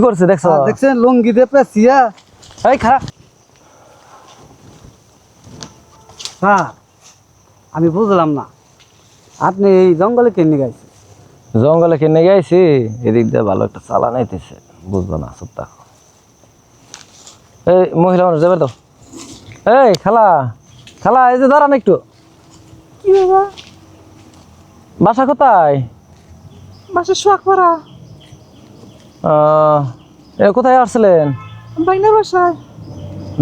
কি করছে দেখছো? দেখছেন লুঙ্গি দিয়ে পেঁচিয়া। এই খারাপ। হ্যাঁ, আমি বুঝলাম না আপনি এই জঙ্গলে কেন গাইছেন? জঙ্গলে কিনে গেছি, এদিক দিয়ে ভালো একটা চালান আইতেছে, বুঝবো না, চুপ থাকো। এই মহিলা মানুষ যাবে তো। এই খালা, খালা এই যে দাঁড়ান একটু। কি বাবা? বাসা কোথায়? বাসা সোয়াকপাড়া। কোথায় আসছিলেন? বাইনার বাসায়।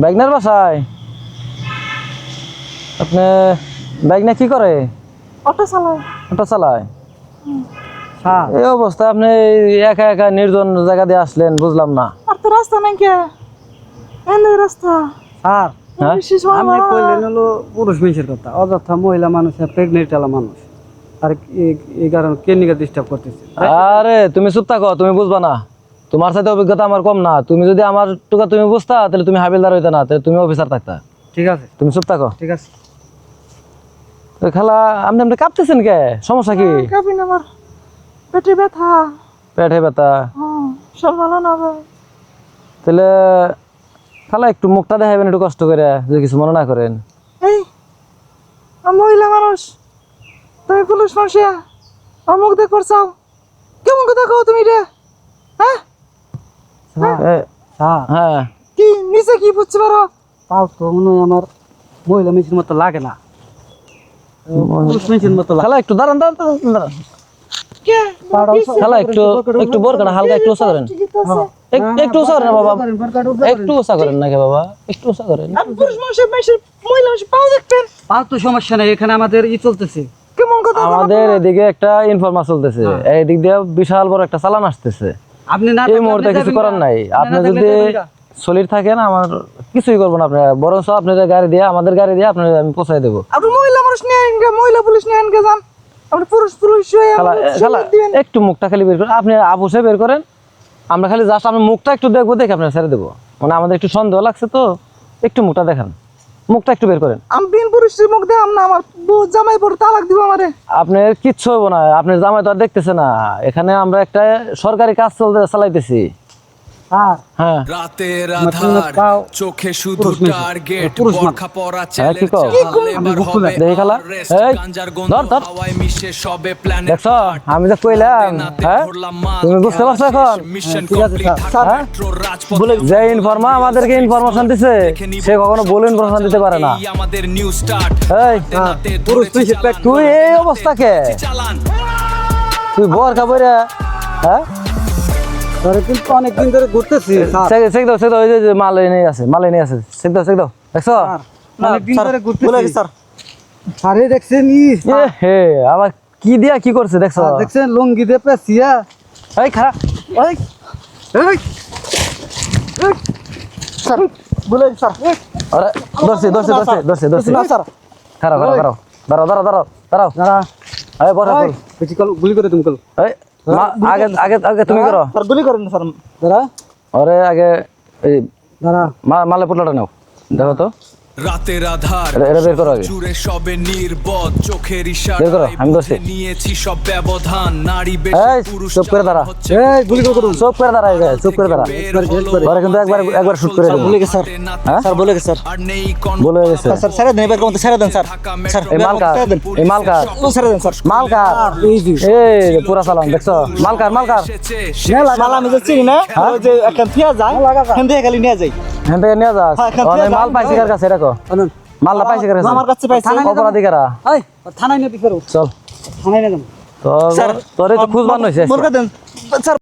বাইগনার বাসায়? আপনি বাইগনা কি করে? অটো চালায়। অটো চালায়? হ্যাঁ, এই অবস্থায় আপনি একা একা নির্জন জায়গা দিয়ে আসলেন, বুঝলাম না। আর তো রাস্তা নাই কে? এনে রাস্তা। স্যার হ্যাঁ? আপনি কইলেন হলো পুরুষ মানুষের কথা, অযথা মহিলা মানুষ, প্রেগনেন্ট মানুষ, আর এই কারণে কেনিকা ডিস্টার্ব করতেছে। আরে তুমি চুপ থাকো, তুমি বুঝবা না। তোমার সাথে অভিজ্ঞতা আমার কম না। তুমি যদি আমার টুকা তুমি বুঝতা, তাহলে তুমি হাবিলদার হইতে না, তাহলে তুমি অফিসার থাকতা। ঠিক আছে, তুমি চুপ থাকো। ঠিক আছে। তো খালা আপনি আপনি কাঁপতেছেন কে? সমস্যা কি? কাবিন আমার পেটে ব্যথা। পেটে ব্যথা? সব ভালো না ভাই। তাহলে খালা একটু মুখটা দেখাবেন একটু কষ্ট করে, যদি কিছু মনে না করেন। এই মহিলা মানুষ, তুমি পুলিশ মানুষিয়া অমুক দেখ করছাও, কেমন কথা কও তুমি রে? হ্যাঁ স্যার হ্যাঁ, কি নিচে কি বুঝতে পারো? তাও তো মনে হয় আমার মহিলা মানুষের মতো লাগে না, পুরুষ মানুষের মতো লাগে। খালা একটু দাঁড়ান দাঁড়ান দাঁড়ান, দাঁড়ান। কে? খালা একটু একটু বোরকাটা হালকা একটু উঁচা করেন। একটু উঁচা করেন না বাবা, একটু উঁচা করেন নাকি বাবা, একটু উঁচা করেন। আর পুরুষ মানুষের মহিলা মানুষের পাও দেখবেন। তাও তো সমস্যা নেই, এখানে আমাদের চলতেছে। কেমন কথা? আমাদের এদিকে একটা ইনফরমার চলতেছে, এই দিক দিয়ে বিশাল বড় একটা চালান আসতেছে। আপনি না এই মুহূর্তে কিছু করার নাই। আপনি যদি সলিড থাকেন, আমার কিছুই করবো না আপনার, বরং আপনাদের গাড়ি দিয়ে, আমাদের গাড়ি দিয়ে আপনার আমি পৌঁছাই দেবো। আপনি মহিলা মানুষ নিয়ে আইন গে, মহিলা পুলিশ নিয়ে আইন গে যান। আপনি পুরুষ পুলিশ হয়ে খালা খালা একটু মুখটা খালি বের করেন, আপনি আপুসে বের করেন, আমরা খালি জাস্ট আপনার মুখটা একটু দেখবো, দেখে আপনার ছেড়ে দেবো। মানে আমাদের একটু সন্দেহ লাগছে তো, একটু মুখটা দেখান, মুখটা একটু বের করেন। আমি বিন পুরুষের মুখ দেখাম না, আমার বউ জামাই পরে তালাক দিব আমারে। আপনার কিচ্ছু হবো না, আপনার জামাই তো আর দেখতেছে না। এখানে আমরা একটা সরকারি কাজ চালাইতেছি। হ্যাঁ রাতের আধার চোখে শুধু টার্গেট বরখা পরা চ্যালেঞ্জ এবার হবে দেখি খালা, এই ধর ধর, দেখছো আমি যে কইলাম, হ্যাঁ তুমি বুঝতে পারছো এখন? যে ইনফরমা আমাদেরকে ইনফরমেশন দিছে, সে কখনো বলে ইনফরমেশন দিতে পারে না। আমাদের নিউ স্টার্ট তুই এই অবস্থাকে তুই বোরকা পরে, হ্যাঁ কিন্তু অনেকদিন ধরে ঘুরতেছি। চেক দাও চেক দাও, ওই যে মাল নিয়ে আছে, মাল নিয়ে আছে, চেক দাও চেক দাও, দেখছো? অনেকদিন ধরে ঘুরতেছি স্যার। আরে দেখছেন হে আবার কি দিয়া কি করছে দেখছো? দেখছেন লুঙ্গি দিয়ে পেঁচিয়া। এই খারাপ, এই এই স্যার বলে স্যার। আরে ধরছি ধরছি ধরছি ধরছি ধরছি না স্যার, খারাপ খারাপ খারাপ, দাঁড়াও দাঁড়াও দাঁড়াও দাঁড়াও, দাঁড়া। এই বসো বেশি গুলি করে তুমি কল। এই আগে আগে আগে তুমি করো স্যার, গুলি করেন স্যার। দাঁড়া আরে আগে এই দাঁড়া, মালে পুটলাটা নাও, দেখো তো রাতের আধার এটা বের করো আগে, জুড়ে সবে নির্বোধ চোখের বের করো, আমি ধরছি। ইশারায় নিয়েছি সব ব্যবধান নারী এই বেশে পুরুষ চুপ করে দাঁড়া, এই গুলি করে করুন। চুপ করে দাঁড়া, চুপ করে দাঁড়া, পরে কিন্তু একবার একবার শুট করে দেবো। বলে গেছে স্যার। হ্যাঁ স্যার বলে গেছে স্যার। আর নেই বলে গেছে। স্যার ছেড়ে দেন, এবার কোনটা ছেড়ে দেন স্যার। স্যার এই মালকার, এই মালকার, ছেড়ে দেন স্যার। মালকার, এই জি এই পুরা চালান দেখছো? মালকার মালকার মাল আমি যে চিনি না, ওই যে একটা থিয়া যায়, এখান থেকে খালি নিয়ে যাই। এখান থেকে নিয়ে যাস। হ্যাঁ, এখান থেকে অনেক মাল যান। পাইছি কার কাছে, দেখো মালটা পাইছি কার কাছে, আমার কাছে পাইছি। অপরাধী কারা? এই থানায় নিয়ে ফেরো, চল থানায় নিয়ে যান। তোর তো খুঁজ বার নইছে। দেন স্যার।